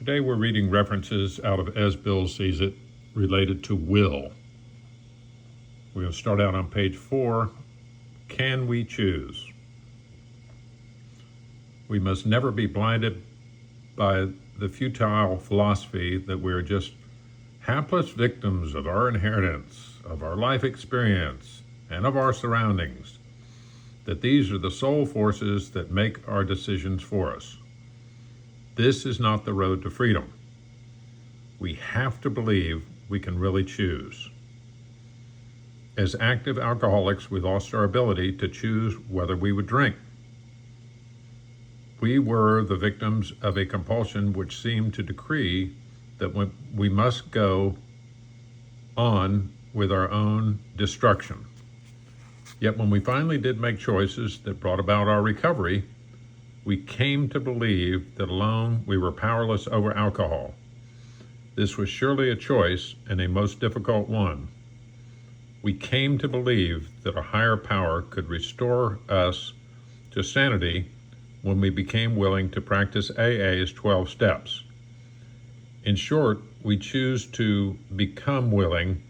Today we're reading references out of As Bill Sees It related to will. We're going to start out on page 4. Can we choose? We must never be blinded by the futile philosophy that we're just hapless victims of our inheritance, of our life experience, and of our surroundings, that these are the sole forces that make our decisions for us. This is not the road to freedom. We have to believe we can really choose. As active alcoholics, we lost our ability to choose whether we would drink. We were the victims of a compulsion which seemed to decree that we must go on with our own destruction. Yet when we finally did make choices that brought about our recovery, we came to believe that alone we were powerless over alcohol. This was surely a choice, and a most difficult one. We came to believe that a higher power could restore us to sanity when we became willing to practice AA's 12 steps. In short, we choose to become willing,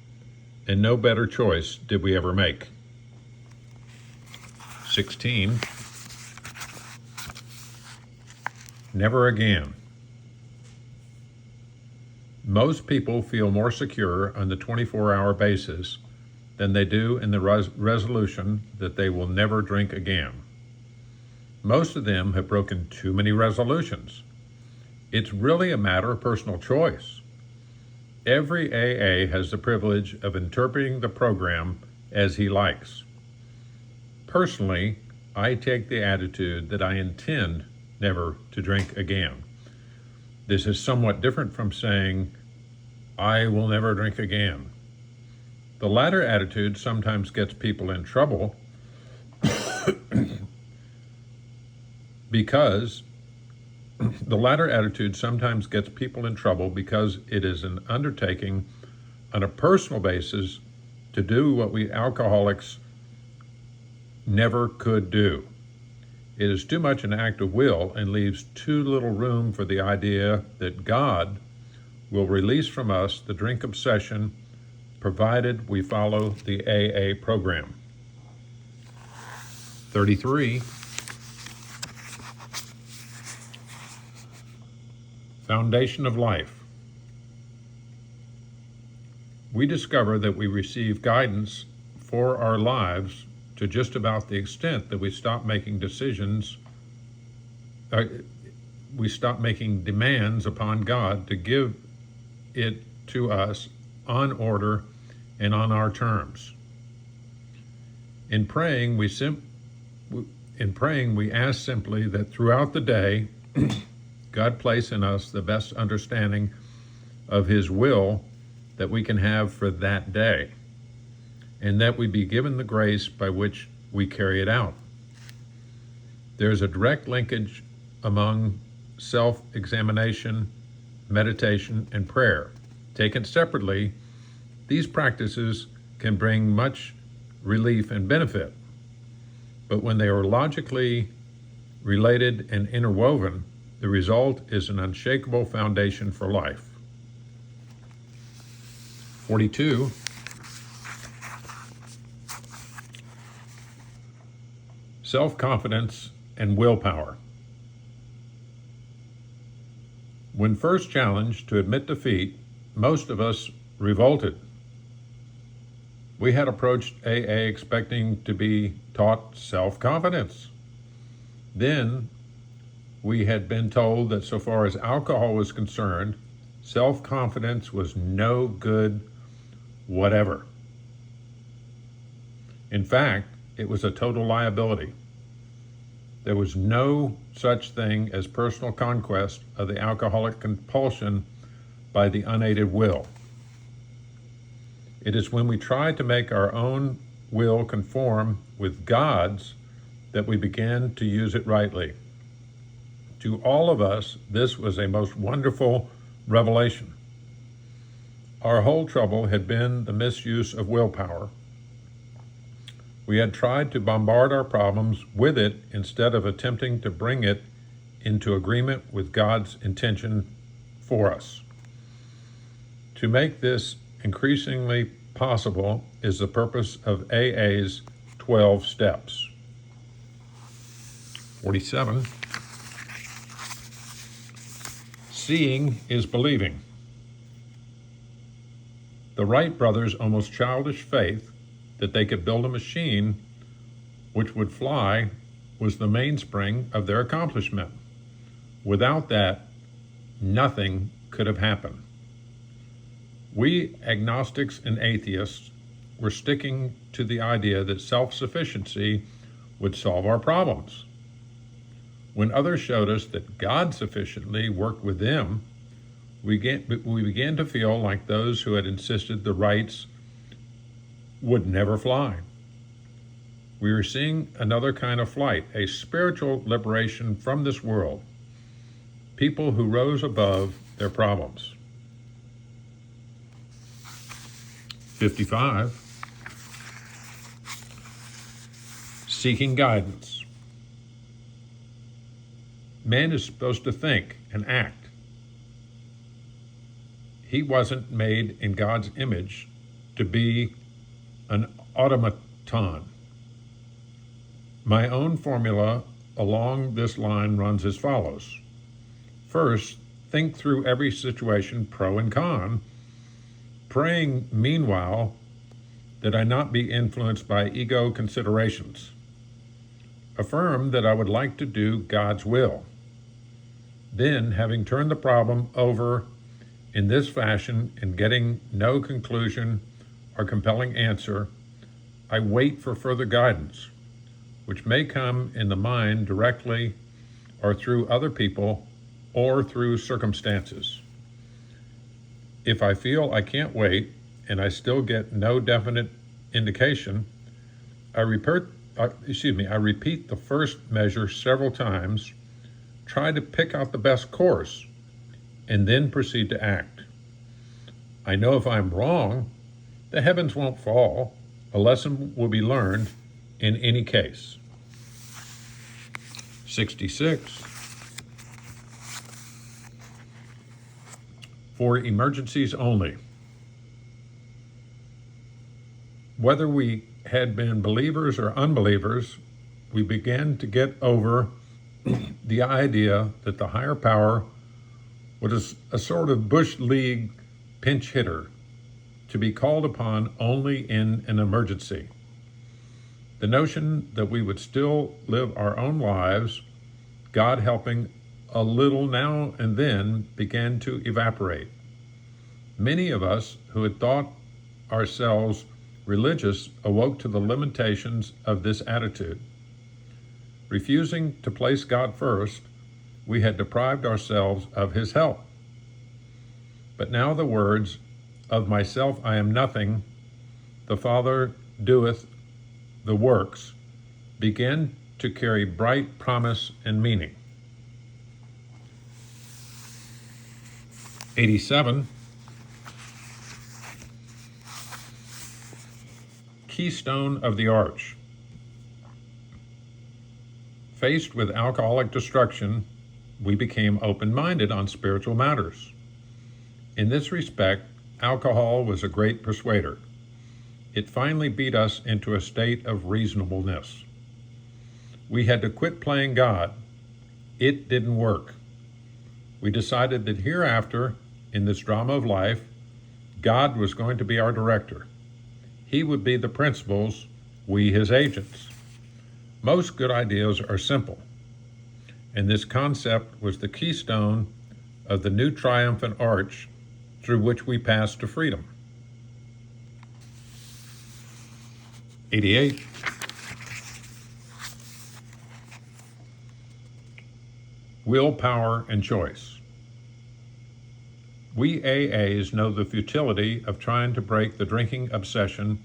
and no better choice did we ever make. 16. Never again. Most people feel more secure on the 24-hour basis than they do in the resolution that they will never drink again. Most of them have broken too many resolutions. It's really a matter of personal choice. Every AA has the privilege of interpreting the program as he likes. Personally, I take the attitude that I intend never to drink again. This is somewhat different from saying, I will never drink again. The latter attitude sometimes gets people in trouble because it is an undertaking on a personal basis to do what we alcoholics never could do. It is too much an act of will and leaves too little room for the idea that God will release from us the drink obsession provided we follow the AA program. 33. Foundation of life. We discover that we receive guidance for our lives to just about the extent that we stop making demands upon God to give it to us on order and on our terms. In praying, we ask simply that throughout the day, God place in us the best understanding of His will that we can have for that day, and that we be given the grace by which we carry it out. There's a direct linkage among self-examination, meditation, and prayer. Taken separately, these practices can bring much relief and benefit, but when they are logically related and interwoven, the result is an unshakable foundation for life. 42. Self-confidence and willpower. When first challenged to admit defeat, most of us revolted. We had approached AA expecting to be taught self-confidence. Then we had been told that so far as alcohol was concerned, self-confidence was no good whatever. In fact, it was a total liability. There was no such thing as personal conquest of the alcoholic compulsion by the unaided will. It is when we try to make our own will conform with God's that we begin to use it rightly. To all of us, this was a most wonderful revelation. Our whole trouble had been the misuse of willpower. We had tried to bombard our problems with it instead of attempting to bring it into agreement with God's intention for us. To make this increasingly possible is the purpose of AA's 12 steps. 47. Seeing is believing. The Wright brothers' almost childish faith that they could build a machine which would fly was the mainspring of their accomplishment. Without that, nothing could have happened. We agnostics and atheists were sticking to the idea that self-sufficiency would solve our problems. When others showed us that God sufficiently worked with them, we began to feel like those who had insisted the Wrights would never fly. We were seeing another kind of flight, a spiritual liberation from this world, people who rose above their problems. 55. Seeking guidance. Man is supposed to think and act. He wasn't made in God's image to be an automaton. My own formula along this line runs as follows. First, think through every situation, pro and con, praying meanwhile that I not be influenced by ego considerations. Affirm that I would like to do God's will. Then, having turned the problem over in this fashion and getting no conclusion or compelling answer, I wait for further guidance, which may come in the mind directly or through other people or through circumstances. If I feel I can't wait and I still get no definite indication, I repeat the first measure several times, try to pick out the best course, and then proceed to act. I know if I'm wrong, the heavens won't fall. A lesson will be learned in any case. 66. For emergencies only. Whether we had been believers or unbelievers, we began to get over the idea that the higher power was a sort of Bush League pinch hitter to be called upon only in an emergency. The notion that we would still live our own lives, God helping a little now and then, began to evaporate. Many of us who had thought ourselves religious awoke to the limitations of this attitude. Refusing to place God first, we had deprived ourselves of his help. But now the words, "Of myself I am nothing, the Father doeth the works," began to carry bright promise and meaning. 87. Keystone of the Arch. Faced with alcoholic destruction, we became open-minded on spiritual matters. In this respect, alcohol was a great persuader. It finally beat us into a state of reasonableness. We had to quit playing God. It didn't work. We decided that hereafter, in this drama of life, God was going to be our director. He would be the principals, we his agents. Most good ideas are simple, and this concept was the keystone of the new triumphant arch through which we pass to freedom. 88. Willpower and choice. We AAs know the futility of trying to break the drinking obsession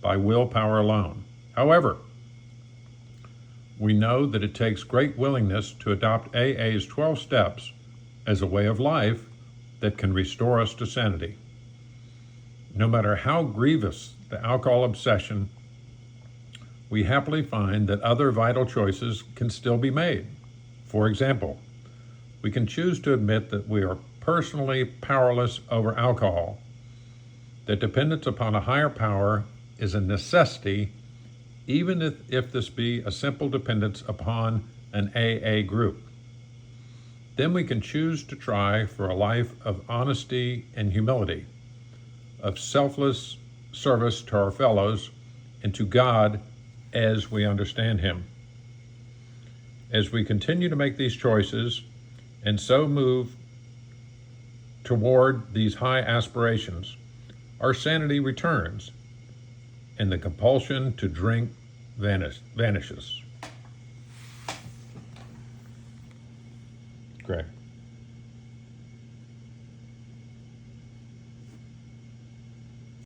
by willpower alone. However, we know that it takes great willingness to adopt AA's 12 steps as a way of life that can restore us to sanity. No matter how grievous the alcohol obsession, we happily find that other vital choices can still be made. For example, we can choose to admit that we are personally powerless over alcohol. That dependence upon a higher power is a necessity, even if this be a simple dependence upon an AA group. Then we can choose to try for a life of honesty and humility, of selfless service to our fellows and to God as we understand Him. As we continue to make these choices and so move toward these high aspirations, our sanity returns and the compulsion to drink vanishes. Greg.